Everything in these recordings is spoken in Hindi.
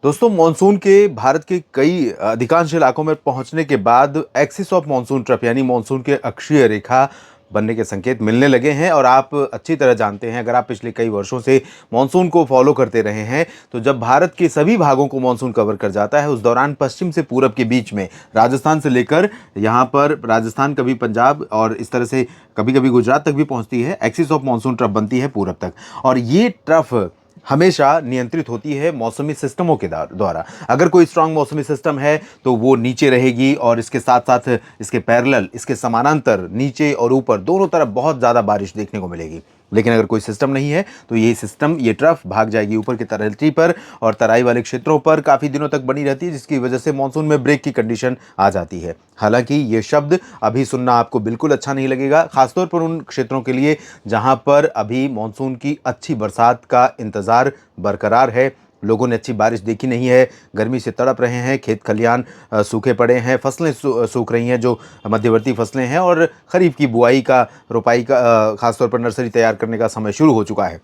दोस्तों मॉनसून के भारत के कई अधिकांश इलाकों में पहुंचने के बाद एक्सिस ऑफ मॉनसून ट्रफ यानी मॉनसून के अक्षीय रेखा बनने के संकेत मिलने लगे हैं। और आप अच्छी तरह जानते हैं, अगर आप पिछले कई वर्षों से मॉनसून को फॉलो करते रहे हैं, तो जब भारत के सभी भागों को मॉनसून कवर कर जाता है, उस दौरान पश्चिम से पूरब के बीच में राजस्थान से लेकर यहाँ पर राजस्थान, कभी पंजाब और इस तरह से कभी कभी गुजरात तक भी पहुँचती है, एक्सिस ऑफ मॉनसून ट्रफ बनती है पूरब तक। और ये ट्रफ हमेशा नियंत्रित होती है मौसमी सिस्टमों के द्वारा। अगर कोई स्ट्रांग मौसमी सिस्टम है तो वो नीचे रहेगी और इसके साथ साथ इसके पैरेलल, इसके समानांतर नीचे और ऊपर दोनों तरफ बहुत ज़्यादा बारिश देखने को मिलेगी। लेकिन अगर कोई सिस्टम नहीं है तो ये सिस्टम, ये ट्रफ भाग जाएगी ऊपर की तलहटी पर और तराई वाले क्षेत्रों पर काफ़ी दिनों तक बनी रहती है, जिसकी वजह से मानसून में ब्रेक की कंडीशन आ जाती है। हालांकि ये शब्द अभी सुनना आपको बिल्कुल अच्छा नहीं लगेगा, खासतौर पर उन क्षेत्रों के लिए जहां पर अभी मानसून की अच्छी बरसात का इंतज़ार बरकरार है। लोगों ने अच्छी बारिश देखी नहीं है, गर्मी से तड़प रहे हैं, खेत खलियान सूखे पड़े हैं, फसलें सूख रही हैं जो मध्यवर्ती फसलें हैं, और खरीफ की बुआई का, रोपाई का, खासतौर पर नर्सरी तैयार करने का समय शुरू हो चुका है।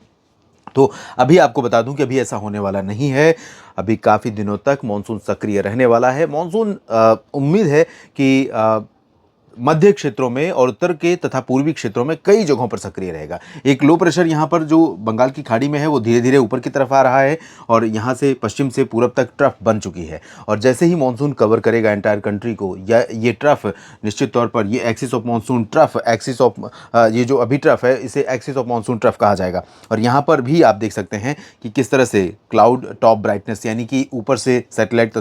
तो अभी आपको बता दूं कि अभी ऐसा होने वाला नहीं है। अभी काफ़ी दिनों तक मानसून सक्रिय रहने वाला है। मानसून उम्मीद है कि मध्य क्षेत्रों में और उत्तर के तथा पूर्वी क्षेत्रों में कई जगहों पर सक्रिय रहेगा। एक लो प्रेशर यहाँ पर जो बंगाल की खाड़ी में है वो धीरे धीरे ऊपर की तरफ आ रहा है और यहाँ से पश्चिम से पूरब तक ट्रफ बन चुकी है। और जैसे ही मानसून कवर करेगा एंटायर कंट्री को, या ये ट्रफ निश्चित तौर पर, ये axis of monsoon trough, axis of ये जो अभी ट्रफ है इसे एक्सिस ऑफ मानसून ट्रफ कहा जाएगा। और यहाँ पर भी आप देख सकते हैं कि किस तरह से क्लाउड टॉप ब्राइटनेस, यानी कि ऊपर से सैटेलाइट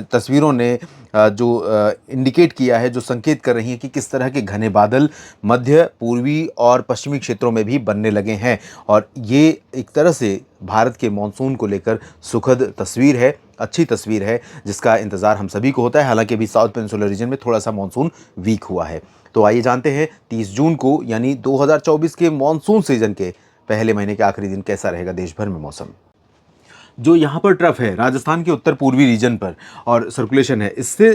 तस्वीरों ने जो इंडिकेट किया है, जो संकेत कर रही हैं कि किस तरह के घने बादल मध्य, पूर्वी और पश्चिमी क्षेत्रों में भी बनने लगे हैं। और ये एक तरह से भारत के मानसून को लेकर सुखद तस्वीर है, अच्छी तस्वीर है, जिसका इंतज़ार हम सभी को होता है। हालांकि अभी साउथ पेनिनसुलर रीजन में थोड़ा सा मानसून वीक हुआ है। तो आइए जानते हैं 30 जून को यानी 2024 के मानसून सीजन के पहले महीने के आखिरी दिन कैसा रहेगा देश भर में मौसम। जो यहाँ पर ट्रफ है राजस्थान के उत्तर पूर्वी रीजन पर और सर्कुलेशन है, इससे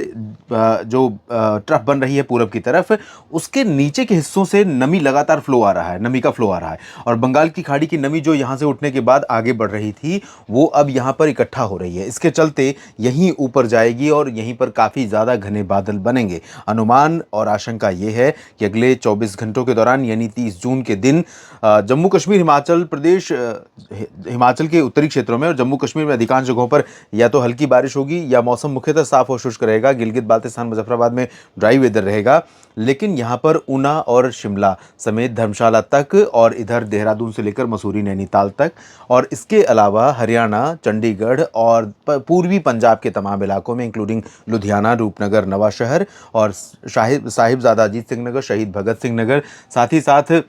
जो ट्रफ बन रही है पूरब की तरफ, उसके नीचे के हिस्सों से नमी लगातार फ्लो आ रहा है, नमी का फ्लो आ रहा है। और बंगाल की खाड़ी की नमी जो यहाँ से उठने के बाद आगे बढ़ रही थी, वो अब यहाँ पर इकट्ठा हो रही है। इसके चलते यहीं ऊपर जाएगी और यहीं पर काफ़ी ज़्यादा घने बादल बनेंगे। अनुमान और आशंका ये है कि अगले 24 घंटों के दौरान यानी 30 जून के दिन जम्मू कश्मीर, हिमाचल प्रदेश, हिमाचल के उत्तरी क्षेत्रों में और जम्मू कश्मीर में अधिकांश जगहों पर या तो हल्की बारिश होगी या मौसम मुख्यतः साफ और शुष्क रहेगा। गिलगित बाल्टिस्तान, मुजफ्फराबाद में ड्राई वेदर रहेगा। लेकिन यहाँ पर ऊना और शिमला समेत धर्मशाला तक और इधर देहरादून से लेकर मसूरी, नैनीताल तक, और इसके अलावा हरियाणा, चंडीगढ़ और पूर्वी पंजाब के तमाम इलाकों में इंक्लूडिंग लुधियाना, रूपनगर, नवाशहर और साहिबजादा अजीत सिंह नगर, शहीद भगत सिंह नगर, साथ ही साथ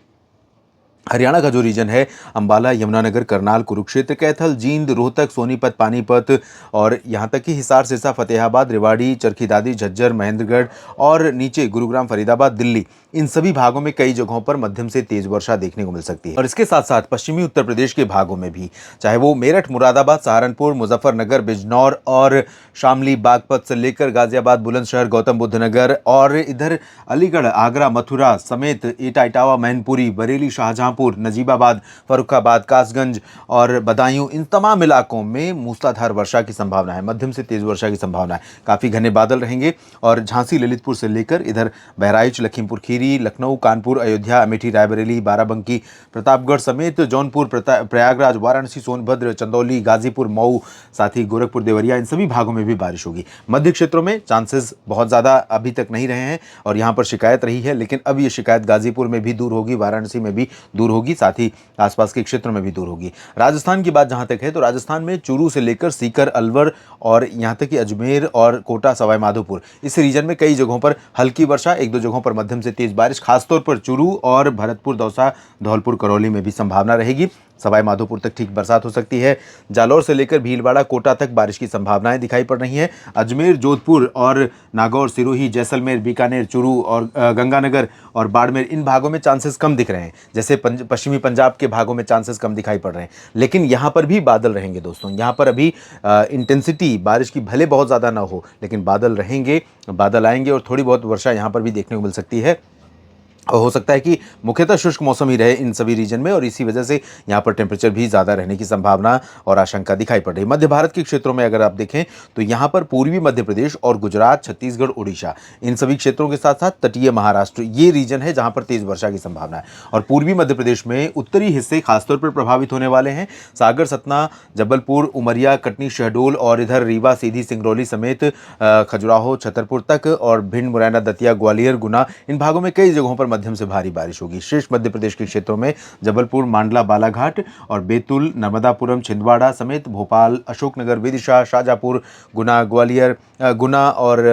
हरियाणा का जो रीजन है अंबाला, यमुनानगर, करनाल, कुरुक्षेत्र, कैथल, जींद, रोहतक, सोनीपत, पानीपत और यहाँ तक कि हिसार, सिरसा, फतेहाबाद, रेवाड़ी, चरखी दादरी, झज्जर, महेंद्रगढ़ और नीचे गुरुग्राम, फरीदाबाद, दिल्ली, इन सभी भागों में कई जगहों पर मध्यम से तेज वर्षा देखने को मिल सकती है। और इसके साथ साथ पश्चिमी उत्तर प्रदेश के भागों में भी, चाहे वो मेरठ, मुरादाबाद, सहारनपुर, मुजफ्फरनगर, बिजनौर और शामली, बागपत से लेकर गाजियाबाद, बुलंदशहर, गौतम बुद्ध नगर और इधर अलीगढ़, आगरा, मथुरा समेत एटा, इटावा, मैनपुरी, बरेली, शाहजहांपुर, नजीबाबाद, फर्रुखाबाद, कासगंज और बदायूं, इन तमाम इलाकों में मूसलाधार वर्षा की संभावना है, मध्यम से तेज वर्षा की संभावना है। काफ़ी घने बादल रहेंगे और झांसी, ललितपुर से लेकर इधर बहराइच, लखीमपुर खीरी, लखनऊ, कानपुर, अयोध्या, अमेठी, रायबरेली, बाराबंकी, प्रतापगढ़ समेत जौनपुर, प्रयागराज, वाराणसी, सोनभद्र, चंदौली, गाजीपुर, मऊ, साथ ही गोरखपुर, देवरिया, इन सभी भागों में भी बारिश होगी। मध्य क्षेत्रों में चांसेस बहुत ज़्यादा अभी तक नहीं रहे हैं और यहाँ पर शिकायत रही है, लेकिन अब ये शिकायत गाजीपुर में भी दूर होगी, वाराणसी में भी दूर होगी, साथ ही आसपास के क्षेत्रों में भी दूर होगी। राजस्थान की बात जहाँ तक है तो राजस्थान में चूरू से लेकर सीकर, अलवर और यहाँ तक कि अजमेर और कोटा, सवाई माधोपुर, इस रीजन में कई जगहों पर हल्की वर्षा, एक दो जगहों पर मध्यम से तेज बारिश, खासतौर पर चूरू और भरतपुर, दौसा, धौलपुर, करौली में भी संभावना रहेगी। सवाई माधोपुर तक ठीक बरसात हो सकती है। जालौर से लेकर भीलवाड़ा, कोटा तक बारिश की संभावनाएं दिखाई पड़ रही हैं। अजमेर, जोधपुर और नागौर, सिरोही, जैसलमेर, बीकानेर, चूरू और गंगानगर और बाड़मेर, इन भागों में चांसेस कम दिख रहे हैं। जैसे पश्चिमी पंजाब के भागों में चांसेस कम दिखाई पड़ रहे हैं, लेकिन यहाँ पर भी बादल रहेंगे दोस्तों। यहाँ पर अभी इंटेंसिटी बारिश की भले बहुत ज़्यादा ना हो, लेकिन बादल रहेंगे, बादल आएंगे और थोड़ी बहुत वर्षा यहाँ पर भी देखने को मिल सकती है। हो सकता है कि मुख्यतः शुष्क मौसम ही रहे इन सभी रीजन में और इसी वजह से यहाँ पर टेम्परेचर भी ज़्यादा रहने की संभावना और आशंका दिखाई पड़ रही है। मध्य भारत के क्षेत्रों में अगर आप देखें तो यहाँ पर पूर्वी मध्य प्रदेश और गुजरात, छत्तीसगढ़, उड़ीसा, इन सभी क्षेत्रों के साथ साथ तटीय महाराष्ट्र, ये रीजन है जहाँ पर तेज वर्षा की संभावना है। और पूर्वी मध्य प्रदेश में उत्तरी हिस्से खासतौर पर प्रभावित होने वाले हैं। सागर, सतना, जबलपुर, उमरिया, कटनी, शहडोल और इधर रीवा, सीधी, सिंगरौली समेत खजुराहो, छतरपुर तक और भिंड, मुरैना, दतिया, ग्वालियर, गुना, इन भागों में कई जगहों पर मध्यम से भारी बारिश होगी। शेष मध्य प्रदेश के क्षेत्रों में जबलपुर, मांडला, बालाघाट और बैतूल, नर्मदापुरम, छिंदवाड़ा समेत भोपाल, अशोकनगर, विदिशा, शाजापुर, गुना, ग्वालियर, गुना और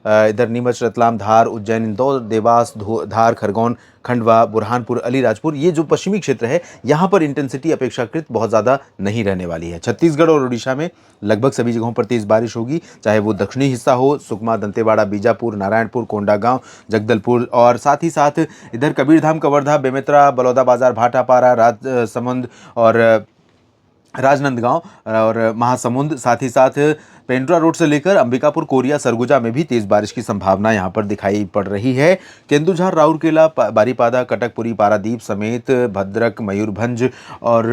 इधर नीमच, रतलाम, धार, उज्जैन, इंदौर, देवास, धार, खरगोन, खंडवा, बुरहानपुर, अलीराजपुर, ये जो पश्चिमी क्षेत्र है यहाँ पर इंटेंसिटी अपेक्षाकृत बहुत ज़्यादा नहीं रहने वाली है। छत्तीसगढ़ और उड़ीसा में लगभग सभी जगहों पर तेज़ बारिश होगी, चाहे वो दक्षिणी हिस्सा हो, सुकमा, दंतेवाड़ा, बीजापुर, नारायणपुर, कोंडागांव, जगदलपुर और साथ ही साथ इधर कबीरधाम, कवर्धा, बेमेतरा, बलौदाबाजार, भाटापारा, राजसमंद और राजनांदगांव और महासमुंद, साथ ही साथ पेंड्रा रोड से लेकर अंबिकापुर, कोरिया, सरगुजा में भी तेज बारिश की संभावना यहां पर दिखाई पड़ रही है। केंदुझर, राउरकेला, बारीपादा, कटकपुरी, पारादीप समेत भद्रक, मयूरभंज और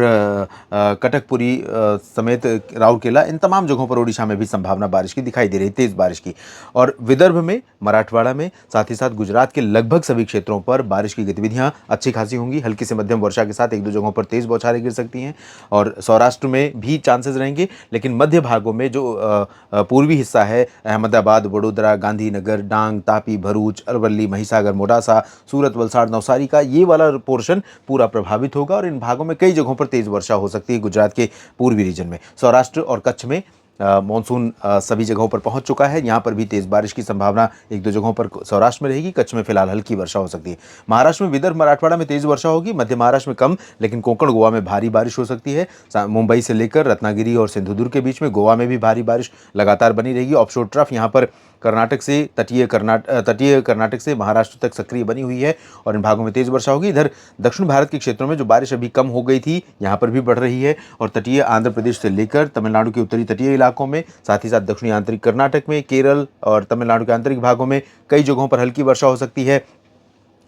कटकपुरी समेत राउरकेला, इन तमाम जगहों पर ओडिशा में भी संभावना बारिश की दिखाई दे रही है, तेज बारिश की। और विदर्भ में, मराठवाड़ा में, साथ ही साथ गुजरात के लगभग सभी क्षेत्रों पर बारिश की गतिविधियां अच्छी खासी होंगी। हल्की से मध्यम वर्षा के साथ एक दो जगहों पर तेज बौछारें गिर सकती हैं और सौराष्ट्र में भी चांसेस रहेंगे। लेकिन मध्य भागों में जो पूर्वी हिस्सा है, अहमदाबाद, वडोदरा, गांधीनगर, डांग, तापी, भरूच, अरवली, महिसागर, मोडासा, सूरत, वलसाड़, नवसारी का ये वाला पोर्शन पूरा प्रभावित होगा और इन भागों में कई जगहों पर तेज वर्षा हो सकती है। गुजरात के पूर्वी रीजन में, सौराष्ट्र और कच्छ में मानसून सभी जगहों पर पहुंच चुका है। यहाँ पर भी तेज बारिश की संभावना एक दो जगहों पर सौराष्ट्र में रहेगी। कच्छ में फिलहाल हल्की वर्षा हो सकती है। महाराष्ट्र में विदर्भ, मराठवाड़ा में तेज वर्षा होगी, मध्य महाराष्ट्र में कम, लेकिन कोंकण, गोवा में भारी बारिश हो सकती है। मुंबई से लेकर रत्नागिरी और सिंधुदुर्ग के बीच में गोवा में भी भारी बारिश लगातार बनी रहेगी। ऑफशोर ट्रफ यहाँ पर कर्नाटक से तटीय कर्नाटक से महाराष्ट्र तक सक्रिय बनी हुई है और इन भागों में तेज वर्षा होगी। इधर दक्षिण भारत के क्षेत्रों में जो बारिश अभी कम हो गई थी, यहाँ पर भी बढ़ रही है और तटीय आंध्र प्रदेश से लेकर तमिलनाडु के उत्तरी तटीय इलाकों में, साथ ही साथ दक्षिणी आंतरिक कर्नाटक में, केरल और तमिलनाडु के आंतरिक भागों में कई जगहों पर हल्की वर्षा हो सकती है।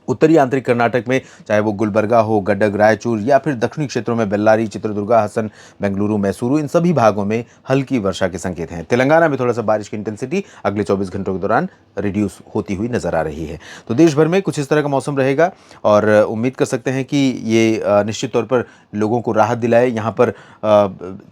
उत्तरी आंतरिक कर्नाटक में, चाहे वो गुलबर्गा हो, गडक, रायचूर या फिर दक्षिणी क्षेत्रों में बेल्लारी, चित्रदुर्गा, हसन, बेंगलुरु, मैसूरू, इन सभी भागों में हल्की वर्षा के संकेत हैं। तेलंगाना में थोड़ा सा बारिश की इंटेंसिटी अगले 24 घंटों के दौरान रिड्यूस होती हुई नजर आ रही है। तो देश भर में कुछ इस तरह का मौसम रहेगा और उम्मीद कर सकते हैं कि ये निश्चित तौर पर लोगों को राहत दिलाए। यहाँ पर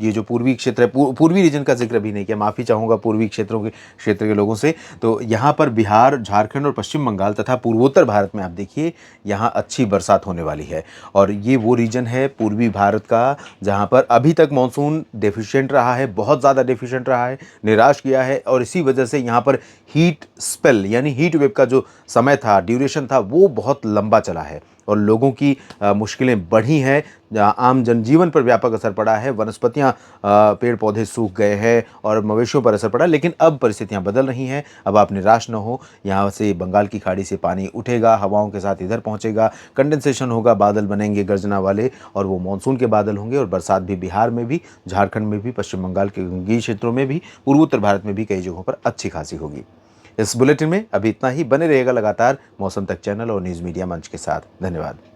ये जो पूर्वी क्षेत्र है, पूर्वी रीजन का जिक्र भी नहीं किया, माफ़ी चाहूँगा पूर्वी क्षेत्र के लोगों से। तो यहाँ पर बिहार, झारखंड और पश्चिम बंगाल तथा पूर्वोत्तर भारत में आप देखिए यहाँ अच्छी बरसात होने वाली है और ये वो रीजन है पूर्वी भारत का जहाँ पर अभी तक मॉनसून डेफिशिएंट रहा है, बहुत ज़्यादा डेफिशिएंट रहा है, निराश किया है और इसी वजह से यहाँ पर हीट स्पेल यानी हीट वेव का जो समय था, ड्यूरेशन था, वो बहुत लंबा चला है और लोगों की मुश्किलें बढ़ी हैं। आम जनजीवन पर व्यापक असर पड़ा है, वनस्पतियां, पेड़ पौधे सूख गए हैं और मवेशियों पर असर पड़ा। लेकिन अब परिस्थितियां बदल रही हैं। अब आप निराश न हो, यहाँ से बंगाल की खाड़ी से पानी उठेगा, हवाओं के साथ इधर पहुँचेगा, कंडेंसेशन होगा, बादल बनेंगे गर्जना वाले और वो मानसून के बादल होंगे और बरसात भी बिहार में भी, झारखंड में भी, पश्चिम बंगाल के गंगीय क्षेत्रों में भी, पूर्वोत्तर भारत में भी कई जगहों पर अच्छी खासी होगी। इस बुलेटिन में अभी इतना ही। बने रहेगा लगातार मौसम तक चैनल और न्यूज़ मीडिया मंच के साथ। धन्यवाद।